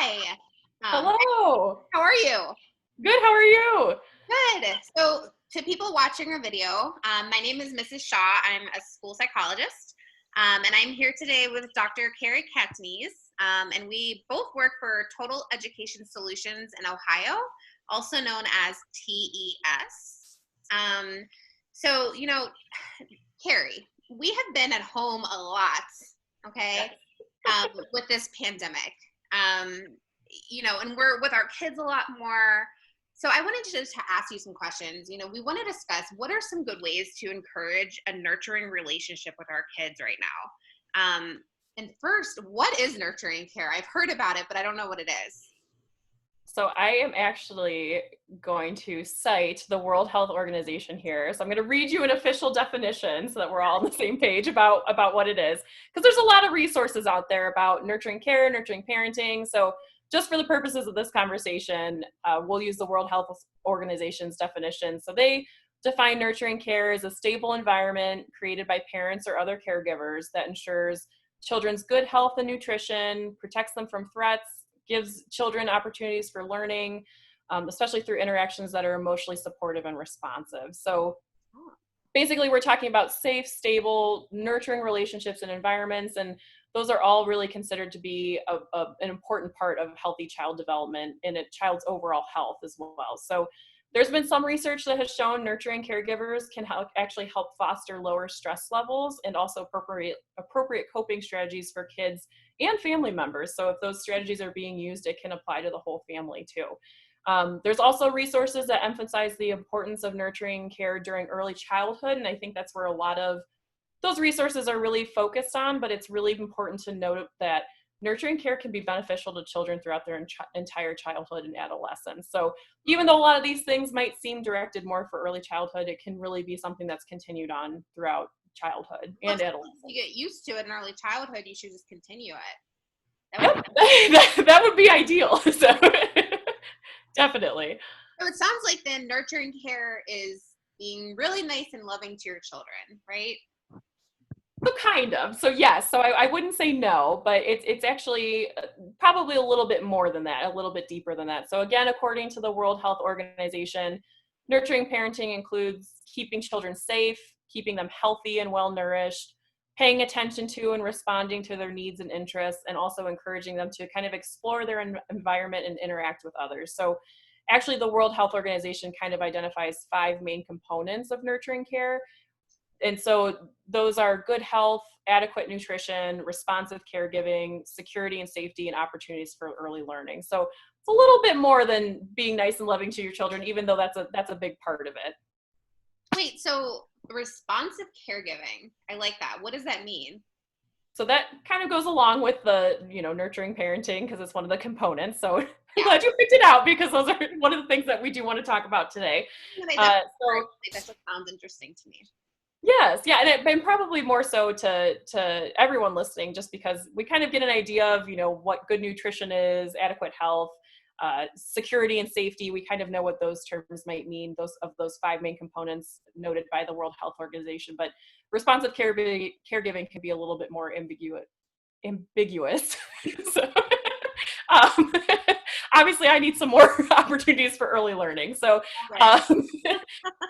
Hi. Um, Hello. how are you? Good. How are you? Good. So, to people watching our video, my name is Mrs. Shaw. I'm a school psychologist, and I'm here today with Dr. Carrie Katniss, and we both work for Total Education Solutions in Ohio, also known as TES. Um, so, Carrie, we have been at home a lot, okay, Yes. with this pandemic. Um, and we're with our kids a lot more. So I wanted to ask you some questions. We want to discuss what are some good ways to encourage a nurturing relationship with our kids right now. And first, what is nurturing care? I've heard about it, but I don't know what it is. So I am actually going to cite the World Health Organization here. So I'm going to read you an official definition so that we're all on the same page about what it is. Because there's a lot of resources out there about nurturing care, nurturing parenting. So just for the purposes of this conversation, we'll use the World Health Organization's definition. So they define nurturing care as a stable environment created by parents or other caregivers that ensures children's good health and nutrition, protects them from threats, gives children opportunities for learning, especially through interactions that are emotionally supportive and responsive. So basically, we're talking about safe, stable, nurturing relationships and environments, and those are all really considered to be an important part of healthy child development and a child's overall health as well. So there's been some research that has shown nurturing caregivers can actually help foster lower stress levels and also appropriate coping strategies for kids and family members. So if those strategies are being used, it can apply to the whole family too. There's also resources that emphasize the importance of nurturing care during early childhood, and I think that's where a lot of those resources are really focused on, but it's really important to note that nurturing care can be beneficial to children throughout their entire childhood and adolescence. So even though a lot of these things might seem directed more for early childhood, it can really be something that's continued on throughout childhood Well, and adolescence. if you get used to it in early childhood, you should just continue it. That would Yep, that would be ideal. So definitely. So it sounds like then nurturing care is being really nice and loving to your children, right? So kind of. So yes. So I wouldn't say no, but it's actually probably a little bit more than that, a little bit deeper than that. So again, according to the World Health Organization, nurturing parenting includes keeping children safe, keeping them healthy and well nourished, paying attention to and responding to their needs and interests, and also encouraging them to kind of explore their environment and interact with others. So actually, the World Health Organization kind of identifies 5 main components of nurturing care. And so those are good health, adequate nutrition, responsive caregiving, security and safety, and opportunities for early learning. So it's a little bit more than being nice and loving to your children, even though that's a big part of it. Wait, so responsive caregiving. I like that. What does that mean? So that kind of goes along with the, nurturing parenting because it's one of the components. So I'm Yeah. glad you picked it out because those are one of the things that we do want to talk about today. And I definitely So that just sounds interesting to me. yes, yeah, and probably more so to everyone listening, just because we kind of get an idea of what good nutrition is, adequate health, security and safety. We kind of know what those terms might mean. Those 5 main components noted by the World Health Organization, but responsive caregiving can be a little bit more ambiguous. So, um, obviously, I need some more opportunities for early learning. So. Right.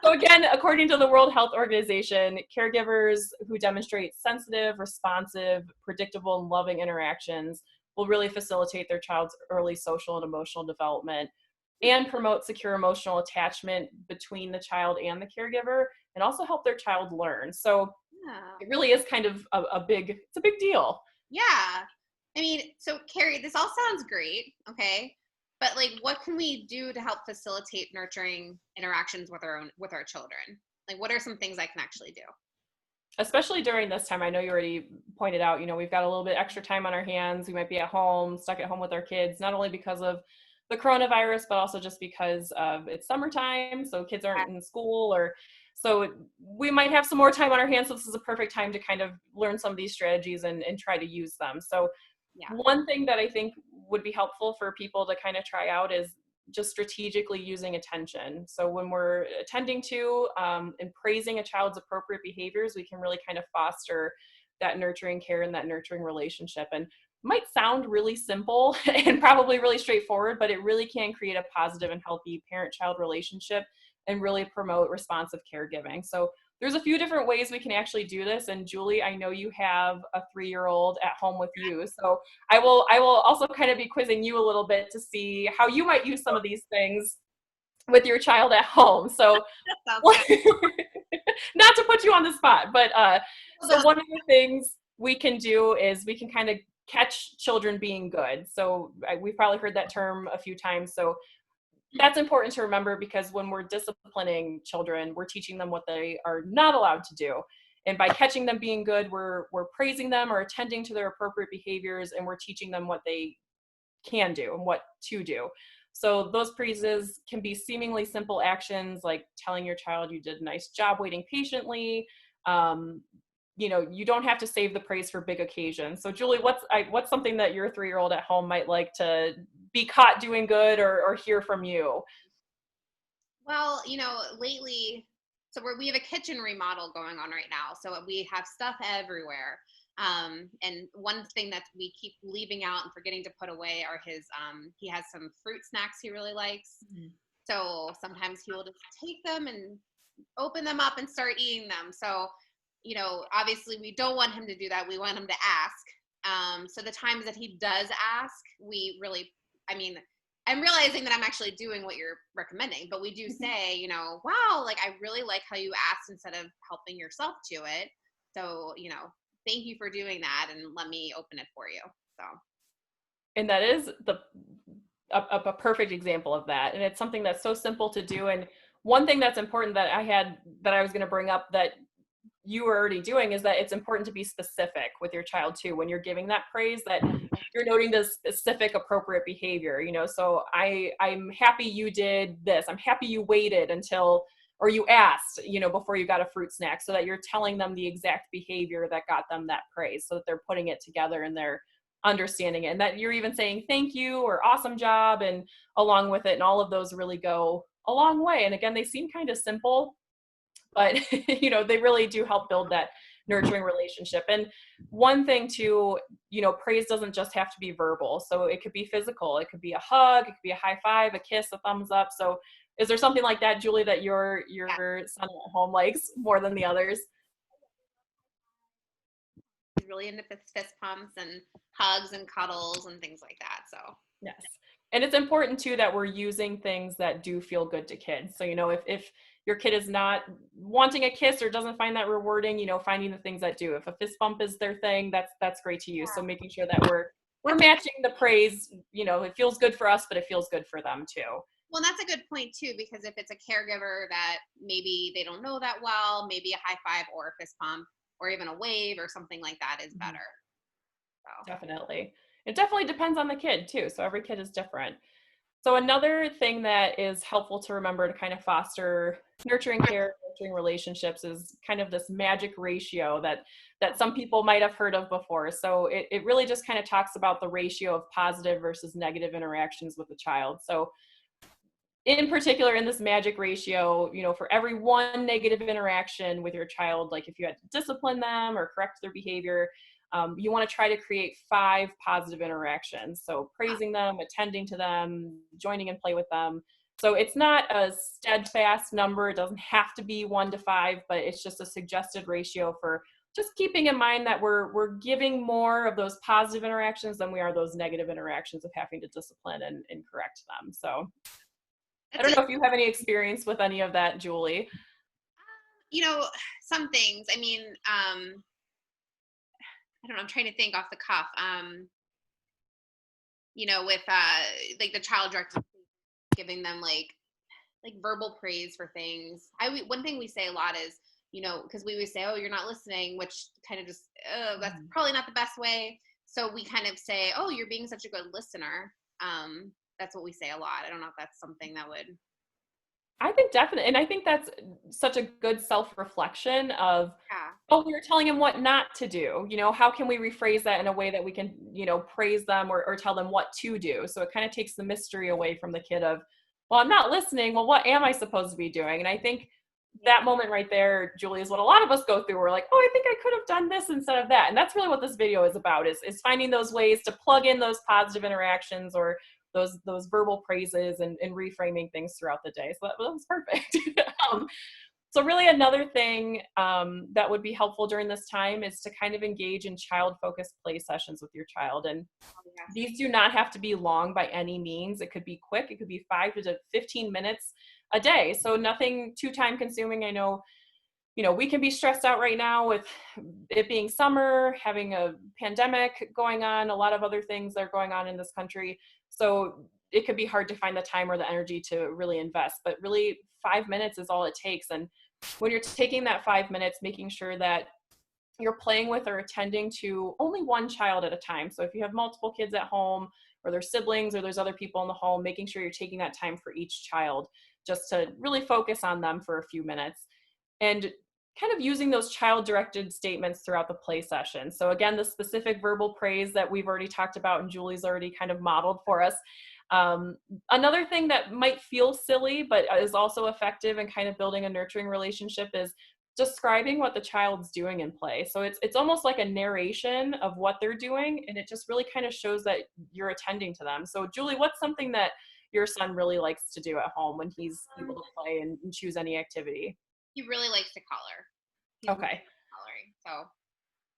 So again, according to the World Health Organization, caregivers who demonstrate sensitive, responsive, predictable, and loving interactions will really facilitate their child's early social and emotional development and promote secure emotional attachment between the child and the caregiver, and also help their child learn. So Yeah. it really is kind of it's a big deal. Yeah. I mean, so Carrie, this all sounds great, okay? But like what can we do to help facilitate nurturing interactions with our children? Like what are some things I can actually do? Especially during this time, I know you already pointed out, we've got a little bit extra time on our hands. We might be at home, stuck at home with our kids, not only because of the coronavirus, but also just because of it's summertime, so kids aren't in school, or so we might have some more time on our hands. So this is a perfect time to kind of learn some of these strategies and try to use them. So Yeah. one thing that I think would be helpful for people to kind of try out is just strategically using attention. So when we're attending to and praising a child's appropriate behaviors, we can really kind of foster that nurturing care and that nurturing relationship. And might sound really simple and probably really straightforward, but it really can create a positive and healthy parent-child relationship and really promote responsive caregiving. So there's a few different ways we can actually do this. And Julie, I know you have a 3-year-old at home with you. So I will also kind of be quizzing you a little bit to see how you might use some of these things with your child at home. So not to put you on the spot, but so one of the things we can do is we can kind of catch children being good. So we've probably heard that term a few times. So that's important to remember, because when we're disciplining children, we're teaching them what they are not allowed to do. And by catching them being good, we're praising them or attending to their appropriate behaviors, and we're teaching them what they can do and what to do. So those praises can be seemingly simple actions like telling your child you did a nice job waiting patiently. You don't have to save the praise for big occasions. So Julie, what's something that your 3-year-old at home might like to be caught doing good or hear from you? Well, lately, so we have a kitchen remodel going on right now. So we have stuff everywhere. And one thing that we keep leaving out and forgetting to put away are he has some fruit snacks he really likes. Mm-hmm. So sometimes he will just take them and open them up and start eating them. So, obviously we don't want him to do that. We want him to ask. So the times that he does ask, we really, I'm realizing that I'm actually doing what you're recommending, but we do say, wow, like, I really like how you asked instead of helping yourself to it. So, thank you for doing that, and let me open it for you. So. And that is a perfect example of that. And it's something that's so simple to do. And one thing that's important that I was going to bring up that you were already doing is that it's important to be specific with your child too. When you're giving that praise, that you're noting the specific appropriate behavior, so I'm happy you did this. I'm happy you waited until, or you asked, before you got a fruit snack, so that you're telling them the exact behavior that got them that praise, so that they're putting it together and they're understanding it, and that you're even saying thank you or awesome job and along with it. And all of those really go a long way. And again, they seem kind of simple, but they really do help build that nurturing relationship. And one thing too, praise doesn't just have to be verbal. So it could be physical. It could be a hug, it could be a high five, a kiss, a thumbs up. So is there something like that, Julie, that your son at home likes more than the others? He's really into fist pumps and hugs and cuddles and things like that. So yes. And it's important too that we're using things that do feel good to kids. So, if your kid is not wanting a kiss or doesn't find that rewarding, finding the things that do. If a fist bump is their thing, that's great to use. So making sure that we're matching the praise, it feels good for us, but it feels good for them too. Well, that's a good point too, because if it's a caregiver that maybe they don't know that well, maybe a high five or a fist pump or even a wave or something like that is better. So. Definitely. It definitely depends on the kid too. So every kid is different. So another thing that is helpful to remember to kind of foster nurturing care, nurturing relationships is kind of this magic ratio that some people might have heard of before. So it really just kind of talks about the ratio of positive versus negative interactions with the child. So in particular, in this magic ratio, for every one negative interaction with your child, like if you had to discipline them or correct their behavior, you want to try to create 5 positive interactions. So praising them, attending to them, joining in play with them. So it's not a steadfast number. It doesn't have to be 1 to 5, but it's just a suggested ratio for just keeping in mind that we're giving more of those positive interactions than we are those negative interactions of having to discipline and correct them. So I don't know if you have any experience with any of that, Julie. Some things. I don't know, I'm trying to think off the cuff. With like the child directed, giving them like verbal praise for things. One thing we say a lot is, because we would say, oh, you're not listening, which kind of just, that's probably not the best way. So we kind of say, oh, you're being such a good listener. That's what we say a lot. I don't know if that's something that would. I think definitely. And I think that's such a good self-reflection of, oh, we were telling him what not to do. How can we rephrase that in a way that we can, praise them or tell them what to do? So it kind of takes the mystery away from the kid of, well, I'm not listening. Well, what am I supposed to be doing? And I think Yeah. that moment right there, Julie, is what a lot of us go through. We're like, oh, I think I could have done this instead of that. And that's really what this video is about, is finding those ways to plug in those positive interactions or those verbal praises and reframing things throughout the day. So that was perfect. um, so really another thing that would be helpful during this time is to kind of engage in child-focused play sessions with your child. And Oh, yes. these do not have to be long by any means. It could be quick. It could be 5 to 15 minutes a day. So nothing too time consuming. I know, we can be stressed out right now with it being summer, having a pandemic going on, a lot of other things that are going on in this country. So it could be hard to find the time or the energy to really invest, but really 5 minutes is all it takes. And when you're taking that 5 minutes, making sure that you're playing with or attending to only one child at a time. So if you have multiple kids at home or there's siblings or there's other people in the home, making sure you're taking that time for each child just to really focus on them for a few minutes. And kind of using those child directed statements throughout the play session. So again, the specific verbal praise that we've already talked about and Julie's already kind of modeled for us. Another thing that might feel silly, but is also effective in kind of building a nurturing relationship is describing what the child's doing in play. So it's almost like a narration of what they're doing, and it just really kind of shows that you're attending to them. So Julie, what's something that your son really likes to do at home when he's able to play and choose any activity? He really likes to color. He's really Okay. good at coloring. So,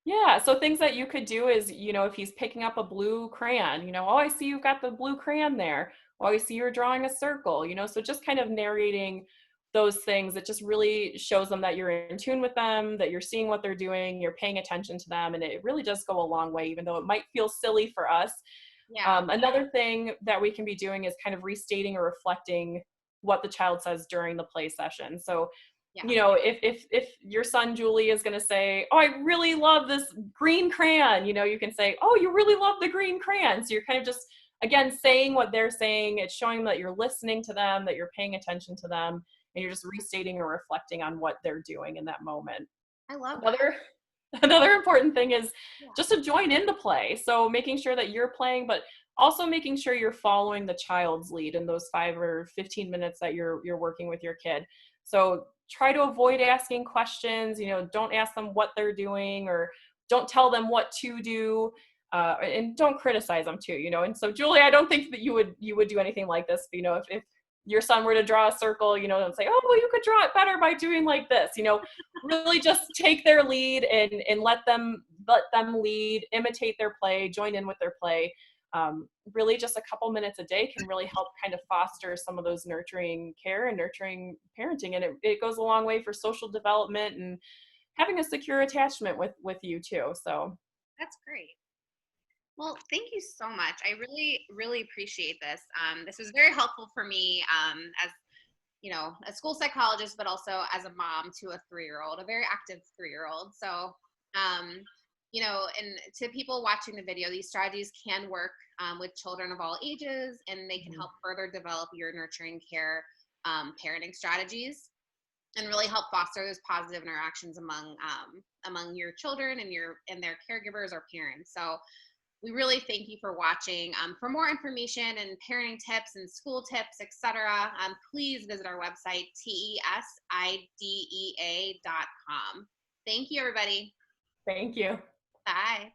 Yeah, so things that you could do is, if he's picking up a blue crayon, oh, I see you've got the blue crayon there. Oh, I see you're drawing a circle, so just kind of narrating those things. It just really shows them that you're in tune with them, that you're seeing what they're doing, you're paying attention to them, and it really does go a long way, even though it might feel silly for us. yeah. Another thing that we can be doing is kind of restating or reflecting what the child says during the play session. So Yeah. if your son Julie is going to say, oh, I really love this green crayon, you can say, oh, you really love the green crayon. So you're kind of just, again, saying what they're saying. It's showing them that you're listening to them, that you're paying attention to them, and you're just restating or reflecting on what they're doing in that moment. I love that. Another another important thing is Yeah. just to join in the play. So making sure that you're playing, but also making sure you're following the child's lead in those 5 or 15 minutes that you're working with your kid. So try to avoid asking questions. Don't ask them what they're doing or don't tell them what to do. And don't criticize them too. And so Julie, I don't think that you would do anything like this. But, if your son were to draw a circle, don't say, oh, well, you could draw it better by doing like this. Really just take their lead and let them lead, imitate their play, join in with their play. Really just a couple minutes a day can really help kind of foster some of those nurturing care and nurturing parenting. And it goes a long way for social development and having a secure attachment with you too. So That's great. Well, thank you so much. I really, really appreciate this. This was very helpful for me as a school psychologist, but also as a mom to a 3-year-old, a very active 3-year-old. So, and to people watching the video, these strategies can work with children of all ages, and they can help further develop your nurturing care parenting strategies, and really help foster those positive interactions among your children and their caregivers or parents. So we really thank you for watching. For more information and parenting tips and school tips, etc., please visit our website, tesidea.com. Thank you, everybody. thank you. Bye.